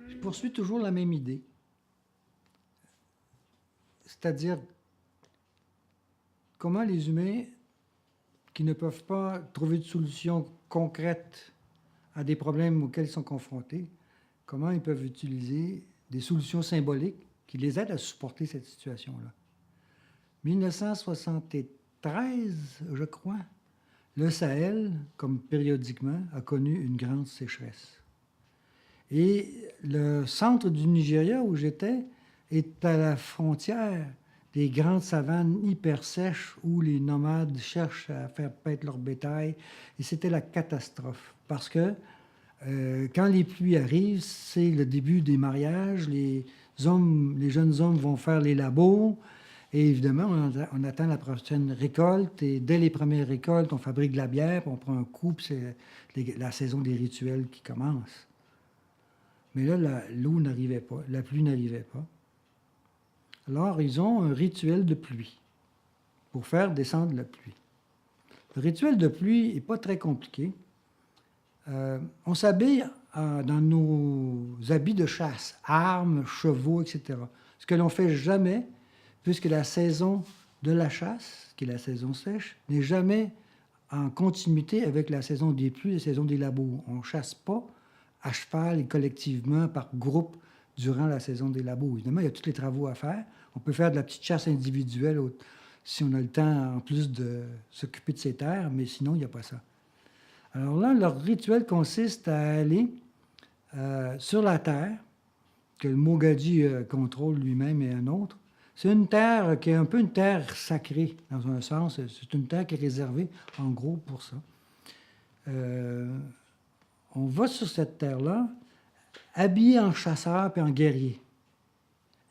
Je poursuis toujours la même idée. C'est-à-dire, comment les humains qui ne peuvent pas trouver de solution concrète à des problèmes auxquels ils sont confrontés, comment ils peuvent utiliser des solutions symboliques qui les aident à supporter cette situation-là. 1973, je crois, le Sahel, comme périodiquement, a connu une grande sécheresse. Et le centre du Nigeria où j'étais est à la frontière des grandes savanes hyper sèches où les nomades cherchent à faire paître leur bétail. Et c'était la catastrophe. Parce que quand les pluies arrivent, c'est le début des mariages. Les jeunes hommes vont faire les labors. Et évidemment, on attend la prochaine récolte. Et dès les premières récoltes, on fabrique de la bière, puis on prend un coup, puis c'est la saison des rituels qui commence. Mais là, l'eau n'arrivait pas, la pluie n'arrivait pas. Alors, ils ont un rituel de pluie pour faire descendre la pluie. Le rituel de pluie n'est pas très compliqué. On s'habille dans nos habits de chasse, armes, chevaux, etc. Ce que l'on ne fait jamais, puisque la saison de la chasse, qui est la saison sèche, n'est jamais en continuité avec la saison des pluies, la saison des labors. On ne chasse pas à cheval et collectivement, par groupe, durant la saison des labors. Évidemment, il y a tous les travaux à faire. On peut faire de la petite chasse individuelle si on a le temps, en plus de s'occuper de ses terres, mais sinon, il n'y a pas ça. Alors là, leur rituel consiste à aller sur la terre, que le Mogadji contrôle lui-même et un autre. C'est une terre qui est un peu une terre sacrée, dans un sens. C'est une terre qui est réservée, en gros, pour ça. On va sur cette terre-là, habillés en chasseurs et en guerriers.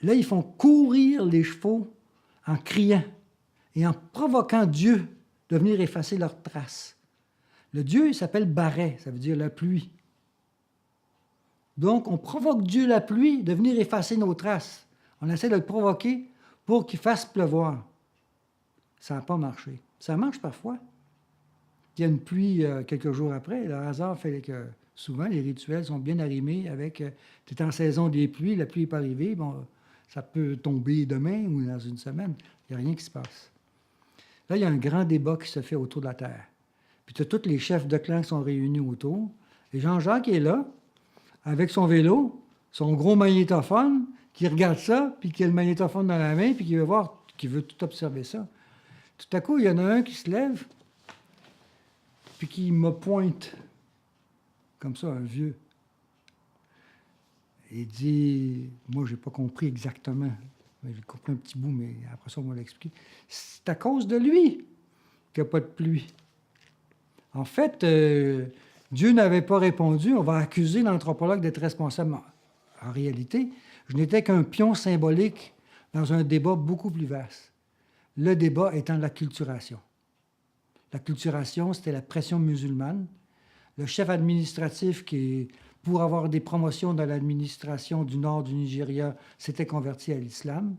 Là, ils font courir les chevaux en criant et en provoquant Dieu de venir effacer leurs traces. Le Dieu, il s'appelle Barret, ça veut dire la pluie. Donc, on provoque Dieu, la pluie, de venir effacer nos traces. On essaie de le provoquer pour qu'il fasse pleuvoir. Ça n'a pas marché. Ça marche parfois. Il y a une pluie quelques jours après. Le hasard fait que souvent, les rituels sont bien arrimés avec... tu es en saison des pluies, la pluie n'est pas arrivée, bon, ça peut tomber demain ou dans une semaine. Il n'y a rien qui se passe. Là, il y a un grand débat qui se fait autour de la Terre. Puis tu as tous les chefs de clan qui sont réunis autour. Et Jean-Jacques est là, avec son vélo, son gros magnétophone, qui regarde ça, puis qui a le magnétophone dans la main, puis qui veut voir, qui veut tout observer ça. Tout à coup, il y en a un qui se lève, puis qui me pointe, comme ça, un vieux. Et il dit, moi, je n'ai pas compris exactement. J'ai compris un petit bout, mais après ça, on va l'expliquer. C'est à cause de lui qu'il n'y a pas de pluie. En fait, Dieu n'avait pas répondu. On va accuser l'anthropologue d'être responsable. En réalité, je n'étais qu'un pion symbolique dans un débat beaucoup plus vaste. Le débat étant l'acculturation. L'acculturation, c'était la pression musulmane. Le chef administratif qui, pour avoir des promotions dans l'administration du nord du Nigeria, s'était converti à l'islam.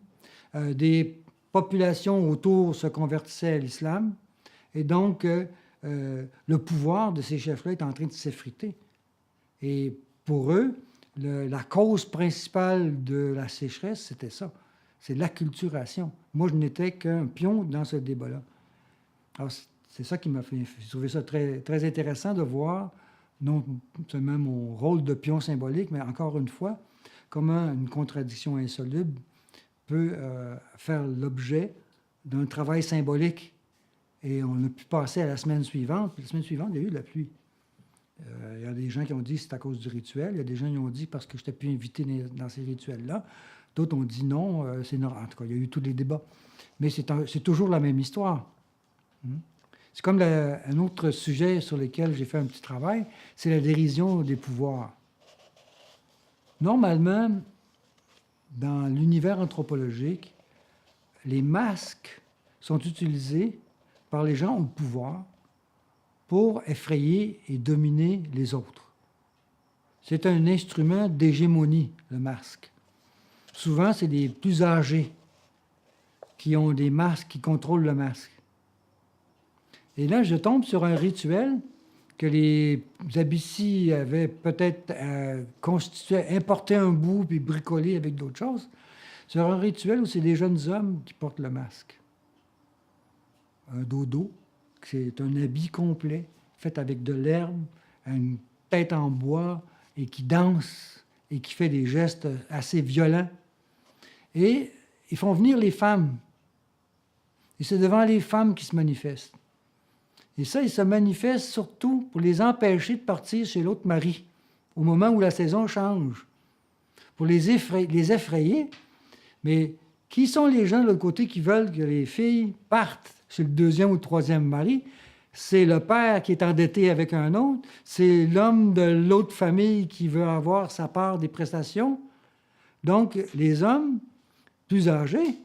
Des populations autour se convertissaient à l'islam. Et donc, le pouvoir de ces chefs-là est en train de s'effriter. Et pour eux, la cause principale de la sécheresse, c'était ça. C'est l'acculturation. Moi, je n'étais qu'un pion dans ce débat-là. Alors, c'est ça qui m'a fait... J'ai trouvé ça très, très intéressant de voir non seulement mon rôle de pion symbolique, mais encore une fois, comment une contradiction insoluble peut faire l'objet d'un travail symbolique. Et on a pu passer à la semaine suivante. Puis la semaine suivante, il y a eu de la pluie. Il y a des gens qui ont dit que c'est à cause du rituel. Il y a des gens qui ont dit parce que je n'étais plus invité dans ces rituels-là. D'autres ont dit non, c'est normal. En tout cas, il y a eu tous les débats. Mais c'est toujours la même histoire. C'est comme un autre sujet sur lequel j'ai fait un petit travail, c'est la dérision des pouvoirs. Normalement, dans l'univers anthropologique, les masques sont utilisés par les gens au pouvoir pour effrayer et dominer les autres. c'est un instrument d'hégémonie, le masque. Souvent, c'est les plus âgés qui ont des masques, qui contrôlent le masque. Et là, je tombe sur un rituel que les Abyssis avaient peut-être constitué, importé un bout puis bricolé avec d'autres choses. C'est un rituel où c'est des jeunes hommes qui portent le masque. Un dodo, c'est un habit complet, fait avec de l'herbe, une tête en bois, et qui danse, et qui fait des gestes assez violents. Et ils font venir les femmes. Et c'est devant les femmes qu'ils se manifestent. Et ça, ils se manifestent surtout pour les empêcher de partir chez l'autre mari, au moment où la saison change, pour les effrayer. Mais qui sont les gens de l'autre côté qui veulent que les filles partent chez le deuxième ou le troisième mari? C'est le père qui est endetté avec un autre, c'est l'homme de l'autre famille qui veut avoir sa part des prestations. Donc, les hommes plus âgés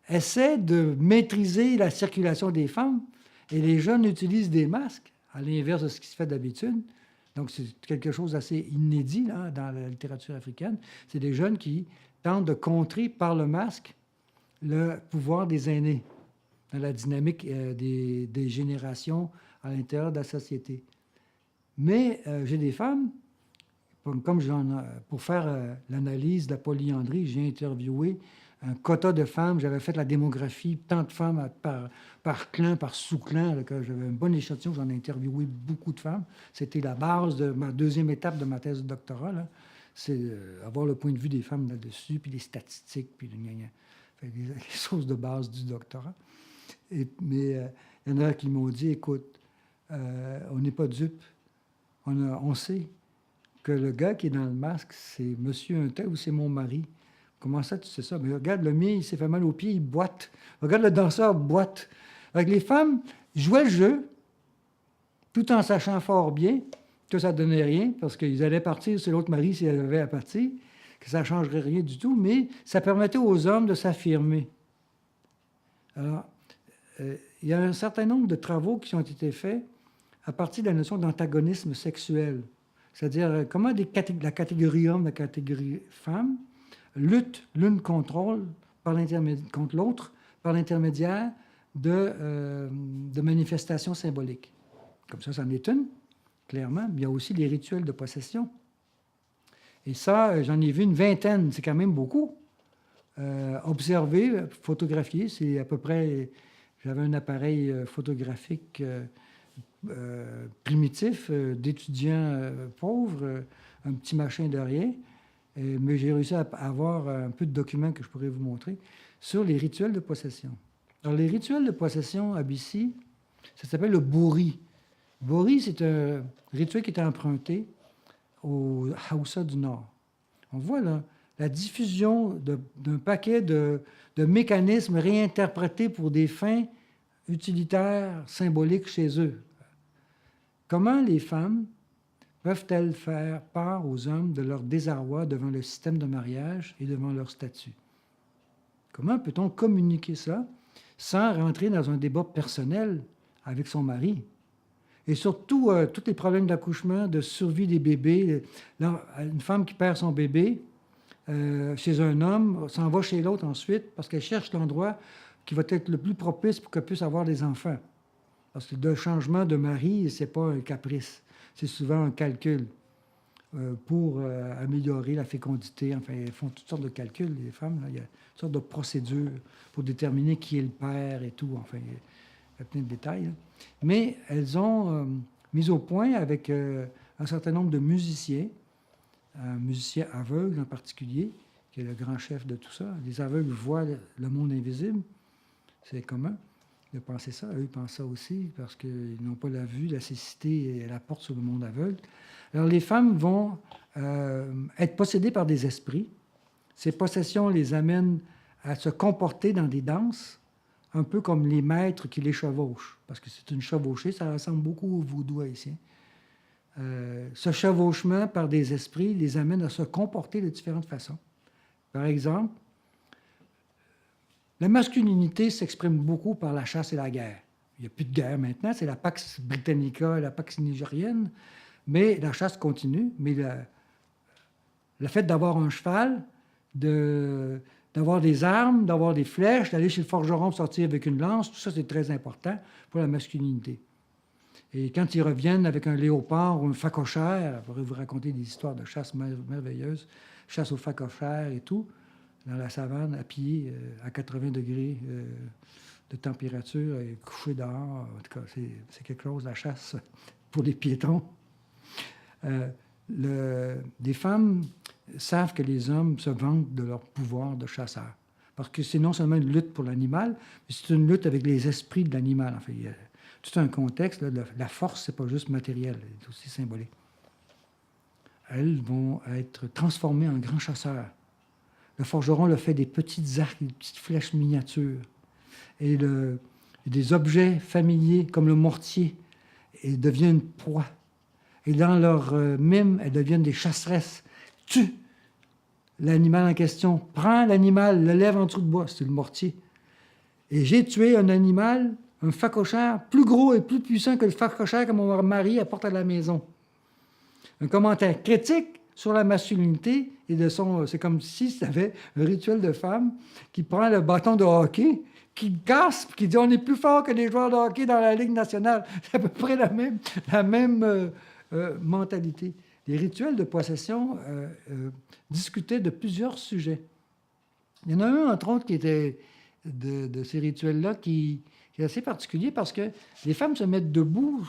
essaient de maîtriser la circulation des femmes et les jeunes utilisent des masques, à l'inverse de ce qui se fait d'habitude. Donc, c'est quelque chose d'assez inédit là, dans la littérature africaine. C'est des jeunes qui tentent de contrer par le masque le pouvoir des aînés dans la dynamique des générations à l'intérieur de la société. Mais j'ai des femmes, pour faire l'analyse de la polyandrie, j'ai interviewé un quota de femmes, j'avais fait la démographie, tant de femmes par clan, par sous-clan, j'avais un bon échantillon, j'en ai interviewé beaucoup de femmes. C'était la base de ma deuxième étape de ma thèse de doctorat, là. C'est avoir le point de vue des femmes là-dessus, puis les statistiques, puis les choses de base du doctorat. Mais il y en a qui m'ont dit, écoute, on n'est pas dupes. On sait que le gars qui est dans le masque, c'est monsieur un tel ou c'est mon mari. Comment ça, tu sais ça? Mais regarde, le mien, il s'est fait mal aux pieds, il boite. Regarde, le danseur boite. Avec les femmes, jouaient le jeu, tout en sachant fort bien que ça ne donnait rien, parce qu'ils allaient partir chez l'autre mari s'il avait à partir, que ça ne changerait rien du tout, mais ça permettait aux hommes de s'affirmer. Alors, il y a un certain nombre de travaux qui ont été faits à partir de la notion d'antagonisme sexuel. C'est-à-dire comment la catégorie homme et la catégorie femme luttent l'une contre l'autre par l'intermédiaire de manifestations symboliques. Comme ça, c'en est une, clairement. Mais il y a aussi les rituels de possession. Et ça, j'en ai vu une vingtaine, c'est quand même beaucoup. Observer, photographier, c'est à peu près... J'avais un appareil photographique primitif d'étudiants pauvres, un petit machin de rien, mais j'ai réussi à avoir un peu de documents que je pourrais vous montrer sur les rituels de possession. Alors, les rituels de possession abyssi, ça s'appelle le bourri. Bourri, c'est un rituel qui est emprunté au Hausa du Nord. On voit là la diffusion d'un paquet de mécanismes réinterprétés pour des fins utilitaires, symboliques chez eux. Comment les femmes peuvent-elles faire part aux hommes de leur désarroi devant le système de mariage et devant leur statut? Comment peut-on communiquer ça sans rentrer dans un débat personnel avec son mari? Et surtout, tous les problèmes d'accouchement, de survie des bébés. Là, une femme qui perd son bébé chez un homme s'en va chez l'autre ensuite parce qu'elle cherche l'endroit qui va être le plus propice pour qu'elle puisse avoir des enfants. Parce que le changement de mari, ce n'est pas un caprice. C'est souvent un calcul pour améliorer la fécondité. Enfin, elles font toutes sortes de calculs, les femmes. Là. Il y a toutes sortes de procédures pour déterminer qui est le père et tout. Enfin, il y a plein de détails. Là. Mais elles ont mis au point avec un certain nombre de musiciens, un musicien aveugle en particulier, qui est le grand chef de tout ça. Les aveugles voient le monde invisible. C'est commun de penser ça. Eux pensent ça aussi parce qu'ils n'ont pas la vue, la cécité et la porte sur le monde aveugle. Alors, les femmes vont être possédées par des esprits. Ces possessions les amènent à se comporter dans des danses, un peu comme les maîtres qui les chevauchent, parce que c'est une chevauchée, ça ressemble beaucoup au vaudou haïtien. Ce chevauchement par des esprits les amène à se comporter de différentes façons. Par exemple, la masculinité s'exprime beaucoup par la chasse et la guerre. Il n'y a plus de guerre maintenant, c'est la Pax Britannica, la Pax nigérienne, mais la chasse continue, mais le fait d'avoir un cheval, d'avoir des armes, d'avoir des flèches, d'aller chez le forgeron pour sortir avec une lance, tout ça, c'est très important pour la masculinité. Et quand ils reviennent avec un léopard ou un phacochère, je pourrais vous raconter des histoires de chasse merveilleuses, chasse au phacochère et tout, dans la savane, à pied, à 80 degrés de température, et couché dehors. En tout cas, c'est quelque chose, la chasse, pour les piétons. Les femmes savent que les hommes se vantent de leur pouvoir de chasseur. Parce que c'est non seulement une lutte pour l'animal, mais c'est une lutte avec les esprits de l'animal. En fait, il y a tout un contexte. Là, la force, c'est pas juste matériel, c'est aussi symbolique. Elles vont être transformées en grands chasseurs. Le forgeron leur fait des petites arcs, des petites flèches miniatures. Et des objets familiers, comme le mortier, et deviennent une proie. Et dans leur mime, elles deviennent des chasseresses. Tue l'animal en question. Prends l'animal, le lève en dessous de bois. C'est le mortier. Et j'ai tué un animal, un phacochère, plus gros et plus puissant que le phacochère que mon mari apporte à la maison. Un commentaire critique sur la masculinité et de son... C'est comme si c'était un rituel de femme qui prend le bâton de hockey, qui le casse, qui dit « on est plus fort que les joueurs de hockey dans la Ligue nationale ». C'est à peu près la même mentalité. Les rituels de possession discutaient de plusieurs sujets. Il y en a un, entre autres, qui était de ces rituels-là, qui est assez particulier parce que les femmes se mettent debout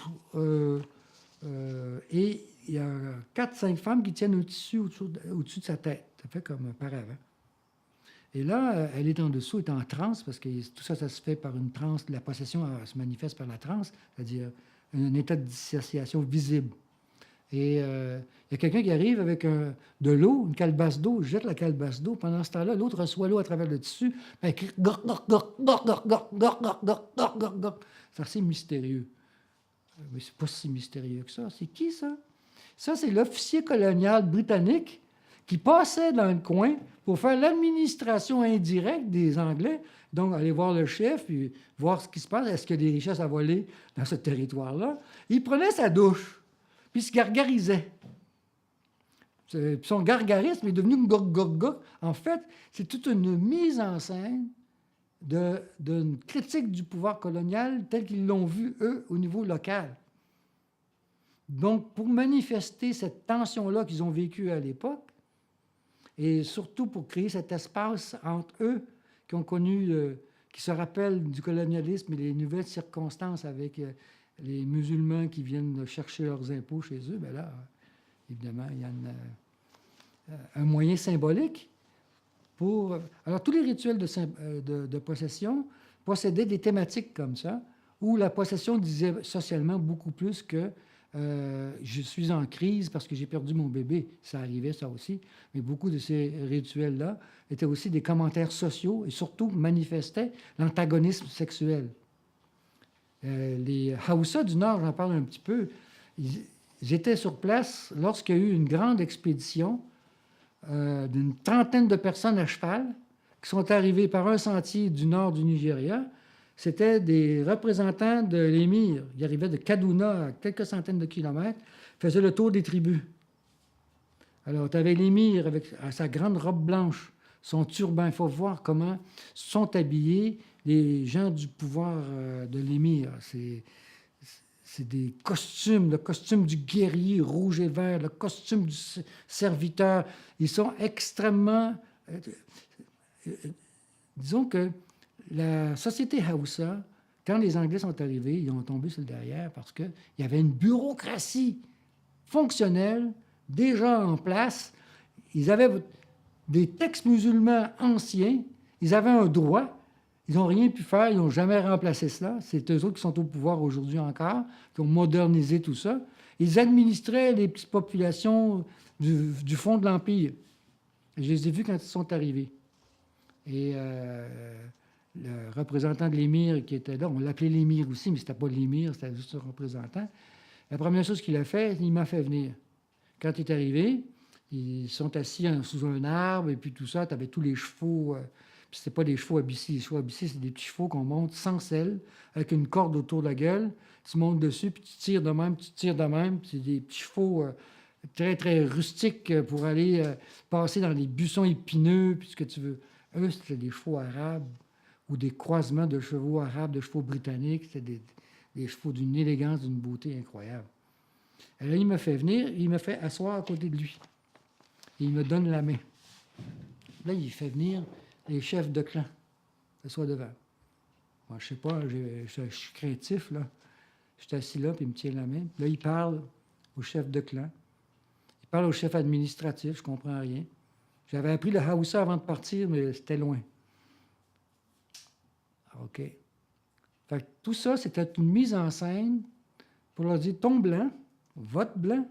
et il y a 4-5 femmes qui tiennent un tissu au-dessus de sa tête. Ça fait comme un paravent. Et là, elle est en dessous, elle est en transe, parce que tout ça, ça se fait par une transe. La possession se manifeste par la transe, c'est-à-dire un état de dissociation visible. Et il y a quelqu'un qui arrive avec de l'eau, une calebasse d'eau, jette la calebasse d'eau. Pendant ce temps-là, l'autre reçoit l'eau à travers le tissu, puis elle crie « gork, gork, gork, gork, gork, gork, gork, gork, gork, gork, gork, gork ». C'est assez mystérieux. Mais c'est pas si mystérieux que ça. C'est qui, ça? Ça, c'est l'officier colonial britannique qui passait dans le coin pour faire l'administration indirecte des Anglais. Donc, aller voir le chef, puis voir ce qui se passe. Est-ce qu'il y a des richesses à voler dans ce territoire-là? Il prenait sa douche. Puis il se gargarisait. Puis son gargarisme est devenu gog. En fait, c'est toute une mise en scène d'une critique du pouvoir colonial tel qu'ils l'ont vu, eux, au niveau local. Donc, pour manifester cette tension-là qu'ils ont vécue à l'époque, et surtout pour créer cet espace entre eux qui ont connu, qui se rappellent du colonialisme et les nouvelles circonstances avec les musulmans qui viennent chercher leurs impôts chez eux, bien là, évidemment, il y a un moyen symbolique pour... Alors, tous les rituels de possession possédaient des thématiques comme ça, où la possession disait socialement beaucoup plus que je suis en crise parce que j'ai perdu mon bébé. Ça arrivait, ça aussi. Mais beaucoup de ces rituels-là étaient aussi des commentaires sociaux et surtout manifestaient l'antagonisme sexuel. Les Haoussa du Nord, j'en parle un petit peu, j'étais sur place lorsqu'il y a eu une grande expédition d'une trentaine de personnes à cheval qui sont arrivées par un sentier du nord du Nigeria. C'était des représentants de l'émir. Ils arrivaient de Kaduna, à quelques centaines de kilomètres, faisaient le tour des tribus. Alors, tu avais l'émir avec sa grande robe blanche, son turban. Il faut voir comment sont habillés les gens du pouvoir de l'émir. C'est des costumes, le costume du guerrier rouge et vert, le costume du serviteur. Ils sont extrêmement... disons que la société Haoussa, quand les Anglais sont arrivés, ils ont tombé sur le derrière parce qu'il y avait une bureaucratie fonctionnelle déjà en place. Ils avaient des textes musulmans anciens, ils avaient un droit, ils n'ont rien pu faire, ils n'ont jamais remplacé cela. C'est eux autres qui sont au pouvoir aujourd'hui encore, qui ont modernisé tout ça. Ils administraient les petites populations du fond de l'Empire. Je les ai vus quand ils sont arrivés. Et le représentant de l'émir qui était là, on l'appelait l'émir aussi, mais ce n'était pas l'émir, c'était juste un représentant. La première chose qu'il a fait, il m'a fait venir. Quand il est arrivé, ils sont assis sous un arbre, et puis tout ça, tu avais tous les chevaux. Puis c'était pas des chevaux abissés. Les chevaux abissés, c'est des petits chevaux qu'on monte sans selle, avec une corde autour de la gueule. Tu montes dessus, puis tu tires de même, puis c'est des petits chevaux très, très rustique pour aller passer dans les buissons épineux, puis ce que tu veux. Eux, c'était des chevaux arabes ou des croisements de chevaux arabes, de chevaux britanniques. C'était des chevaux d'une élégance, d'une beauté incroyable. Et là, il me fait venir, il me fait asseoir à côté de lui. Et il me donne la main. Là, il fait venir les chefs de clan, s'assoient devant. Moi, je sais pas, je suis craintif, là. Je suis assis là, puis il me tient la main. Là, il parle au chef de clan. Il parle au chef administratif, je comprends rien. J'avais appris le Haoussa avant de partir, mais c'était loin. OK. Fait que tout ça, c'était une mise en scène pour leur dire, ton blanc, votre blanc,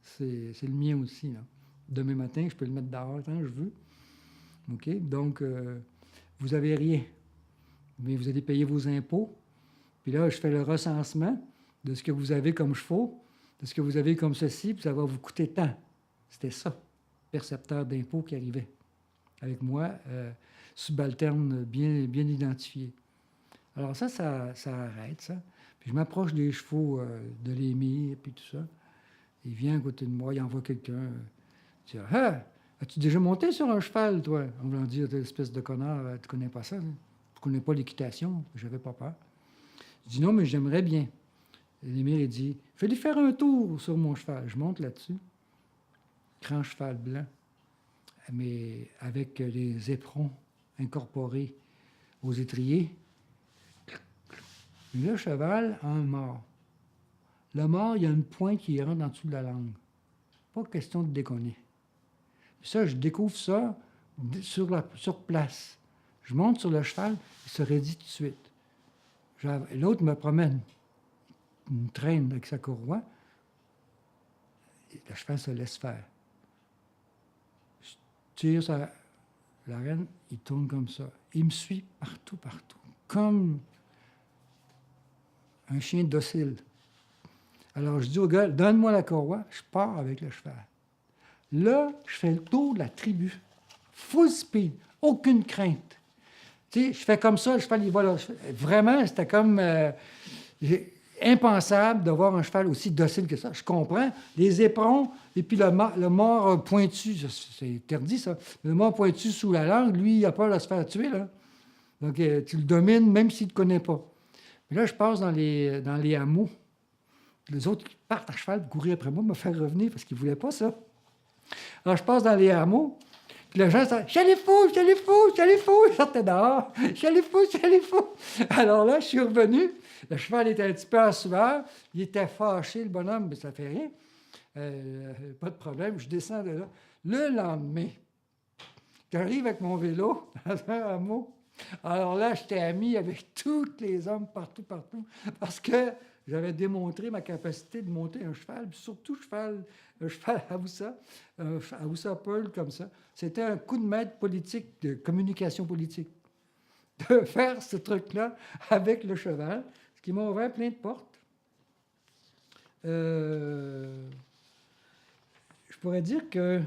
c'est le mien aussi, là. Demain matin, je peux le mettre dehors quand je veux. OK? Donc, vous n'avez rien. Mais vous allez payer vos impôts. Puis là, je fais le recensement de ce que vous avez comme chevaux, de ce que vous avez comme ceci, puis ça va vous coûter tant. C'était ça, percepteur d'impôts qui arrivait avec moi, subalterne bien identifié. Alors ça arrête, ça. Puis je m'approche des chevaux de l'émir, puis tout ça. Il vient à côté de moi, il envoie quelqu'un. Il dit, « Ah, as-tu déjà monté sur un cheval, toi? » On va dire, espèce de connard, tu connais pas ça, hein? Tu connais pas l'équitation? J'avais pas peur. Je dis, non, mais j'aimerais bien. L'émir, il dit, fais-lui faire un tour sur mon cheval. Je monte là-dessus. Grand cheval blanc, mais avec les éperons incorporés aux étriers. Le cheval a un mort. Le mort, il y a une pointe qui rentre en dessous de la langue. Pas question de déconner. Ça, je découvre ça sur place. Je monte sur le cheval, il se raidit tout de suite. L'autre me promène, il me traîne avec sa courroie. Et le cheval se laisse faire. Je tire sur la reine, il tourne comme ça. Il me suit partout, comme un chien docile. Alors, je dis au gars, donne-moi la courroie, je pars avec le cheval. Là, je fais le tour de la tribu. Full speed, aucune crainte. Tu sais, je fais comme ça, le cheval, il va là. Vraiment, c'était comme impensable de voir un cheval aussi docile que ça. Je comprends. Les éperons, et puis le mort pointu, c'est interdit, ça. Le mort pointu sous la langue, lui, il a peur de se faire tuer, là. Donc, tu le domines, même s'il ne te connaît pas. Mais là, je passe dans les hameaux. Les autres partent à cheval pour courir après moi, me faire revenir parce qu'ils ne voulaient pas ça. Alors, je passe dans les hameaux, puis les gens disent « Je suis allé fou, je suis allé fou, je suis allé fou! » Ils sortaient dehors. « Je suis allé fou, je suis allé fou! » Alors là, je suis revenu. Le cheval était un petit peu en sueur. Il était fâché, le bonhomme, mais ça ne fait rien. Pas de problème, je descends de là. Le lendemain, j'arrive avec mon vélo dans un hameau. Alors là, j'étais ami avec tous les hommes partout, parce que j'avais démontré ma capacité de monter un cheval, puis surtout un cheval Haoussa Pearl comme ça. C'était un coup de maître politique, de communication politique, de faire ce truc-là avec le cheval, ce qui m'a ouvert plein de portes. Je pourrais dire que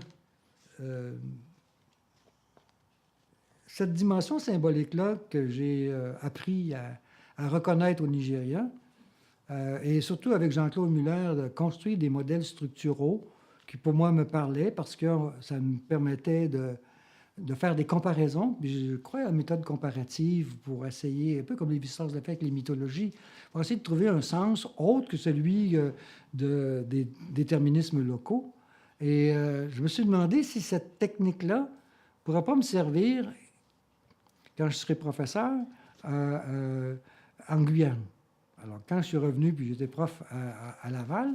cette dimension symbolique-là que j'ai appris à reconnaître au Nigeria, et surtout avec Jean-Claude Muller, de construire des modèles structuraux qui, pour moi, me parlaient parce que ça me permettait de faire des comparaisons. Puis je crois à la méthode comparative pour essayer, un peu comme les histoires de fait avec les mythologies, pour essayer de trouver un sens autre que celui des déterminismes locaux. Et je me suis demandé si cette technique-là ne pourrait pas me servir quand je serai professeur en Guyane. Alors, quand je suis revenu, puis j'étais prof à Laval,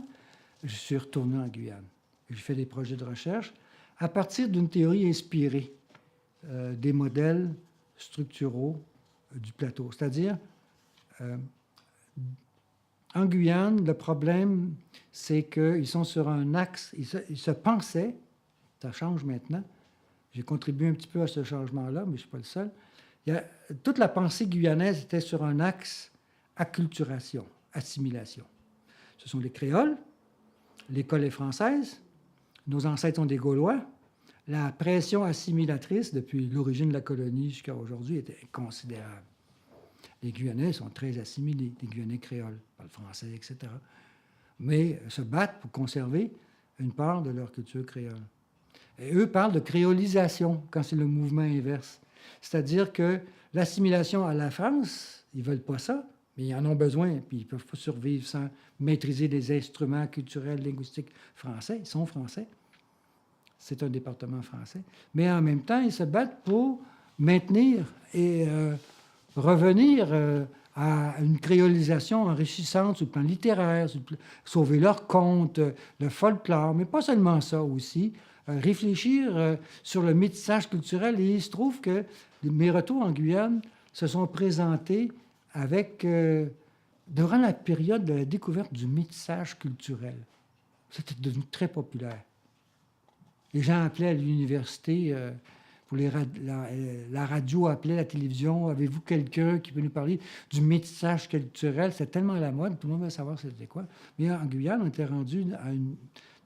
je suis retourné en Guyane. J'ai fait des projets de recherche à partir d'une théorie inspirée des modèles structuraux du plateau. C'est-à-dire, en Guyane, le problème, c'est qu'ils sont sur un axe, ils se pensaient, ça change maintenant, j'ai contribué un petit peu à ce changement-là, mais je ne suis pas le seul, toute la pensée guyanaise était sur un axe acculturation, assimilation. Ce sont les créoles, l'école est française, nos ancêtres sont des Gaulois. La pression assimilatrice depuis l'origine de la colonie jusqu'à aujourd'hui était considérable. Les Guyanais sont très assimilés, les Guyanais créoles, parlent français, etc. Mais se battre pour conserver une part de leur culture créole. Et eux parlent de créolisation quand c'est le mouvement inverse. C'est-à-dire que l'assimilation à la France, ils ne veulent pas ça, mais ils en ont besoin, puis ils ne peuvent pas survivre sans maîtriser les instruments culturels, linguistiques français. Ils sont français. C'est un département français. Mais en même temps, ils se battent pour maintenir et revenir à une créolisation enrichissante sur le plan littéraire, sauver leur conte, le folklore, mais pas seulement ça aussi. Réfléchir sur le métissage culturel. Et il se trouve que mes retours en Guyane se sont présentés avec, durant la période de la découverte du métissage culturel. C'était devenu très populaire. Les gens appelaient à l'université, pour la radio appelait, la télévision, avez-vous quelqu'un qui peut nous parler du métissage culturel? C'était tellement à la mode, tout le monde veut savoir c'était quoi. Mais en Guyane, on était rendu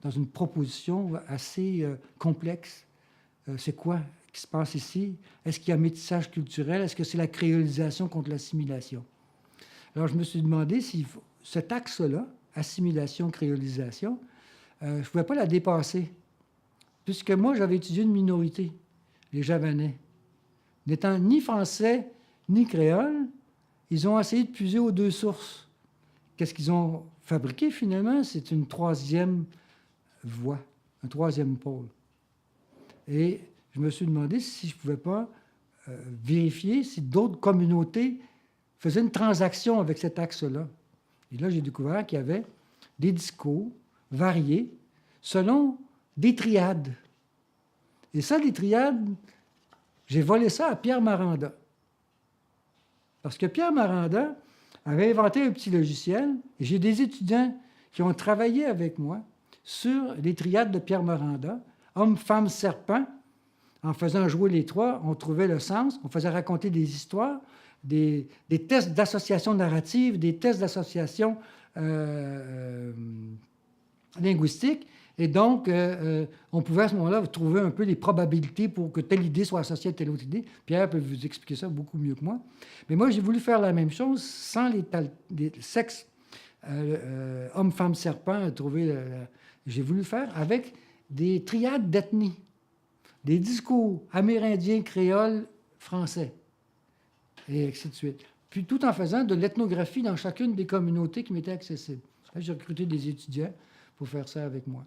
dans une proposition assez complexe. C'est quoi qui se passe ici? Est-ce qu'il y a métissage culturel? Est-ce que c'est la créolisation contre l'assimilation? Alors, je me suis demandé si cet axe-là, assimilation, créolisation, je ne pouvais pas la dépasser. Puisque moi, j'avais étudié une minorité, les Javanais. N'étant ni français ni créole, ils ont essayé de puiser aux deux sources. Qu'est-ce qu'ils ont fabriqué finalement? C'est une troisième voie, un troisième pôle. Et je me suis demandé si je ne pouvais pas vérifier si d'autres communautés faisaient une transaction avec cet axe-là. Et là, j'ai découvert qu'il y avait des discours variés selon des triades. Et ça, les triades, j'ai volé ça à Pierre Maranda. Parce que Pierre Maranda avait inventé un petit logiciel, et j'ai des étudiants qui ont travaillé avec moi sur les triades de Pierre Maranda, homme, femme, serpent. En faisant jouer les trois, on trouvait le sens, on faisait raconter des histoires, des tests d'association narrative, des tests d'association linguistique. Et donc, on pouvait à ce moment-là trouver un peu les probabilités pour que telle idée soit associée à telle autre idée. Pierre peut vous expliquer ça beaucoup mieux que moi. Mais moi, j'ai voulu faire la même chose sans les sexes homme, femme, serpent. J'ai voulu faire avec des triades d'ethnie, des discours amérindiens, créoles, français, et ainsi de suite. Puis tout en faisant de l'ethnographie dans chacune des communautés qui m'étaient accessibles. J'ai recruté des étudiants pour faire ça avec moi.